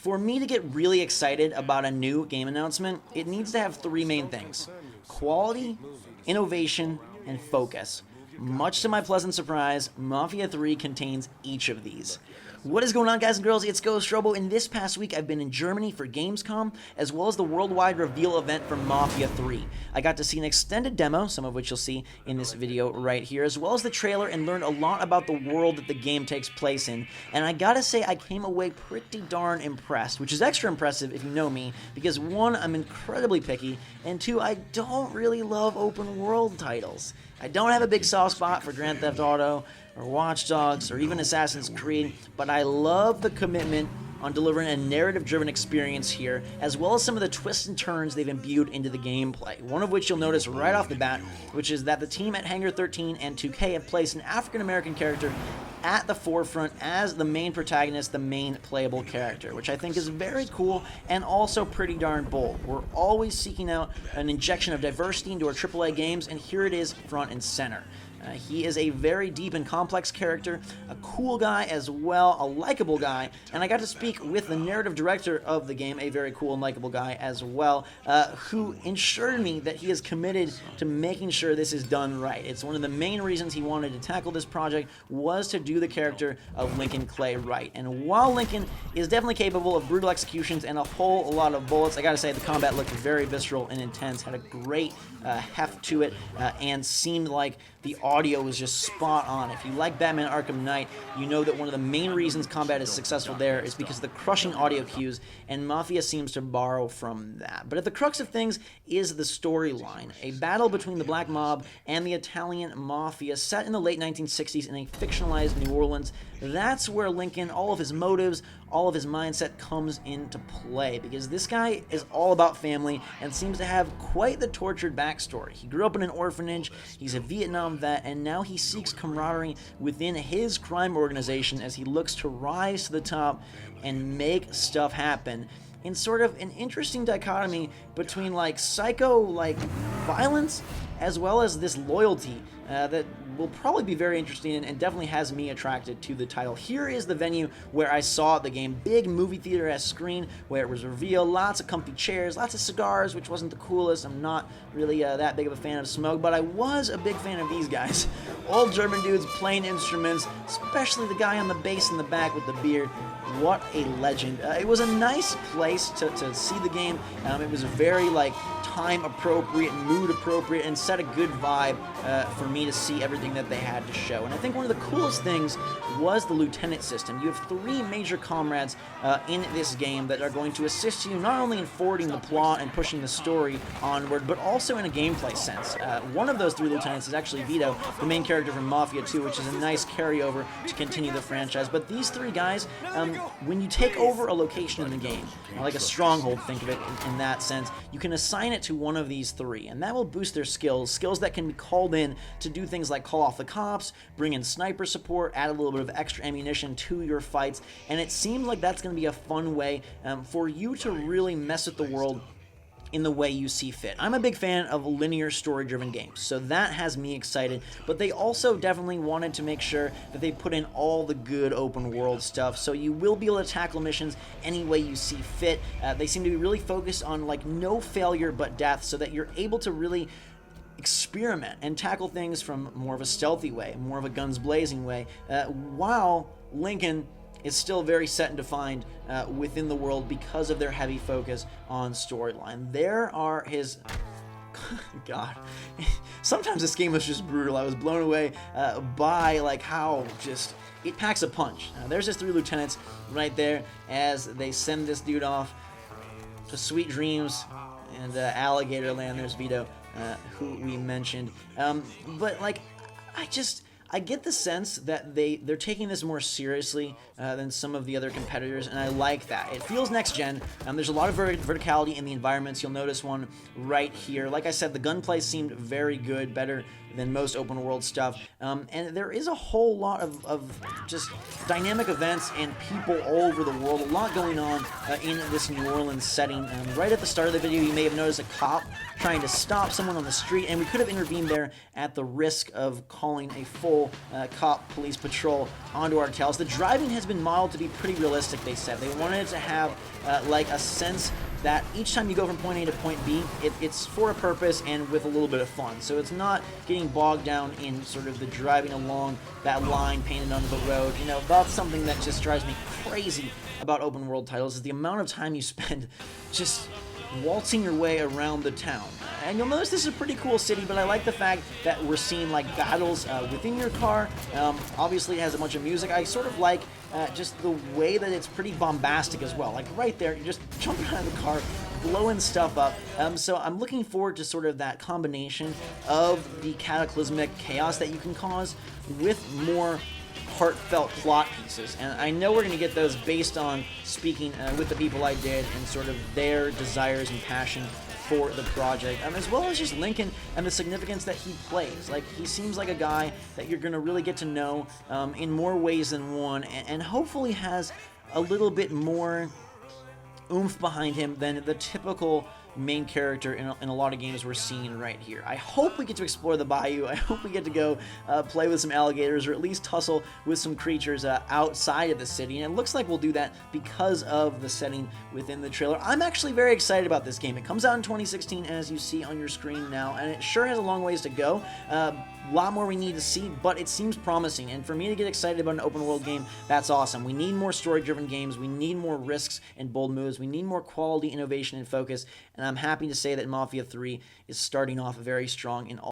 For me to get really excited about a new game announcement, it needs to have three main things: quality, innovation, and focus. Much to my pleasant surprise, Mafia 3 contains each of these. What is going on, guys and girls? It's Ghost Robo, and this past week I've been in Germany for Gamescom, as well as the worldwide reveal event for Mafia 3. I got to see an extended demo, some of which you'll see in this video right here, as well as the trailer, and learned a lot about the world that the game takes place in. And I gotta say, I came away pretty darn impressed, which is extra impressive if you know me, because one, I'm incredibly picky, and two, I don't really love open world titles. I don't have a big soft spot for Grand Theft Auto, or Watch Dogs, or even Assassin's Creed, but I love the commitment on delivering a narrative-driven experience here, as well as some of the twists and turns they've imbued into the gameplay. One of which you'll notice right off the bat, which is that the team at Hangar 13 and 2K have placed an African-American character at the forefront as the main protagonist, the main playable character, which I think is very cool and also pretty darn bold. We're always seeking out an injection of diversity into our AAA games, and here it is front and center. He is a very deep and complex character, a cool guy as well, a likable guy, and I got to speak with the narrative director of the game, a very cool and likable guy as well, who ensured me that he is committed to making sure this is done right. It's one of the main reasons he wanted to tackle this project, was to do the character of Lincoln Clay right. And while Lincoln is definitely capable of brutal executions and a whole lot of bullets, I gotta say the combat looked very visceral and intense, had a great heft to it, and seemed like the audio was just spot on. If you like Batman Arkham Knight, you know that one of the main reasons combat is successful there is because of the crushing audio cues, and Mafia seems to borrow from that. But at the crux of things is the storyline, a battle between the Black Mob and the Italian Mafia set in the late 1960s in a fictionalized New Orleans. That's where Lincoln, all of his motives, all of his mindset comes into play, because this guy is all about family and seems to have quite the tortured backstory. He grew up in an orphanage, he's a Vietnam vet, and now he seeks camaraderie within his crime organization as he looks to rise to the top and make stuff happen in sort of an interesting dichotomy between psycho violence as well as this loyalty that will probably be very interesting and definitely has me attracted to the title. Here is the venue where I saw the game. Big movie theater-esque screen where it was revealed, lots of comfy chairs, lots of cigars, which wasn't the coolest. I'm not really that big of a fan of smoke, but I was a big fan of these guys. Old German dudes playing instruments, especially the guy on the bass in the back with the beard. What a legend. It was a nice place to see the game. It was very time appropriate, mood appropriate, and set a good vibe for me to see everything that they had to show. And I think one of the coolest things was the lieutenant system. You have three major comrades in this game that are going to assist you not only in forwarding the plot and pushing the story onward, but also in a gameplay sense. One of those three lieutenants is actually Vito, the main character from Mafia 2, which is a nice carryover to continue the franchise. But these three guys, when you take over a location in the game, like a stronghold, think of it in that sense, you can assign it to one of these three, and that will boost their skills that can be called in to do things like call off the cops, bring in sniper support, add a little bit of extra ammunition to your fights, and it seems like that's going to be a fun way for you to really mess with the world in the way you see fit. I'm a big fan of linear story-driven games, so that has me excited, but they also definitely wanted to make sure that they put in all the good open world stuff, so you will be able to tackle missions any way you see fit. They seem to be really focused on no failure but death, so that you're able to really experiment and tackle things from more of a stealthy way, more of a guns blazing way, while Lincoln is still very set and defined within the world because of their heavy focus on storyline. There are his... God. Sometimes this game was just brutal. I was blown away by how just... it packs a punch. There's his three lieutenants right there as they send this dude off to sweet dreams and alligator land. There's Vito, who we mentioned. But I get the sense that they're taking this more seriously than some of the other competitors, and I like that. It feels next-gen. There's a lot of verticality in the environments. You'll notice one right here. Like I said, the gunplay seemed very good, better than most open world stuff. And there is a whole lot of just dynamic events and people all over the world. A lot going on in this New Orleans setting. Right at the start of the video, you may have noticed a cop trying to stop someone on the street, and we could have intervened there at the risk of calling a full cop police patrol onto our tails. The driving has been modeled to be pretty realistic, they said. They wanted it to have like a sense that each time you go from point A to point B, it's for a purpose and with a little bit of fun. So it's not getting bogged down in sort of the driving along that line painted on the road. You know, that's something that just drives me crazy about open world titles, is the amount of time you spend just waltzing your way around the town. And you'll notice this is a pretty cool city, but I like the fact that we're seeing like battles within your car. Obviously it has a bunch of music. I sort of like just the way that it's pretty bombastic as well. Like right there, you're just jumping out of the car, blowing stuff up. So I'm looking forward to sort of that combination of the cataclysmic chaos that you can cause with more heartfelt plot pieces, and I know we're going to get those based on speaking with the people I did and sort of their desires and passion for the project, as well as just Lincoln and the significance that he plays. Like, he seems like a guy that you're going to really get to know in more ways than one, and hopefully has a little bit more oomph behind him than the typical main character in a lot of games we're seeing right here. I hope we get to explore the bayou. I hope we get to go play with some alligators, or at least tussle with some creatures outside of the city, and it looks like we'll do that because of the setting within the trailer. I'm actually very excited about this game. It comes out in 2016, as you see on your screen now, and it sure has a long ways to go. A lot more we need to see, but it seems promising, and for me to get excited about an open world game, that's awesome. We need more story-driven games. We need more risks and bold moves. We need more quality, innovation, and focus, and I'm happy to say that Mafia 3 is starting off very strong in all